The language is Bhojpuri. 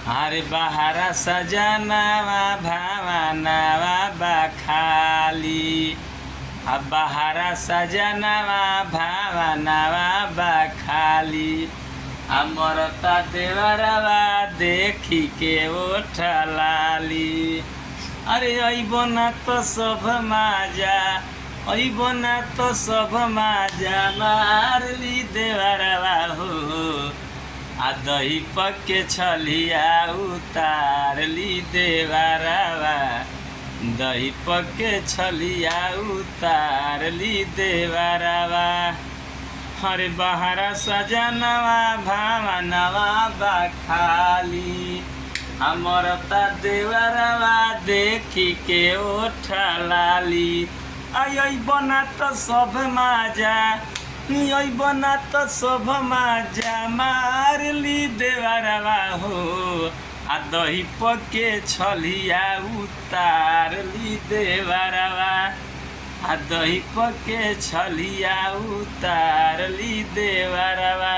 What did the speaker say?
अरे बहारा सजनावा भावनावा बखाली। अब बहारा सजनावा भावनावा बखाली। मरता देवरवा देखी के ओठलाली। अरे अइबो ना तो सब माजा, अइबो ना तो सब माजा मारली देवरवा हो। दही पके छलिया उतारली देवरवा, दही पके छलिया उतारली देवरवा। हरे बहारा सजनवा भावनवा बखाली। मरता देवरवा देखी के ओठलाली। अइबो ना तो सब माजा, अइबो ना तो सब माजा मारली देवरवा हो। दही पके छलिया उतारली देवरवा, दही पके छलिया उतारली देवरवा।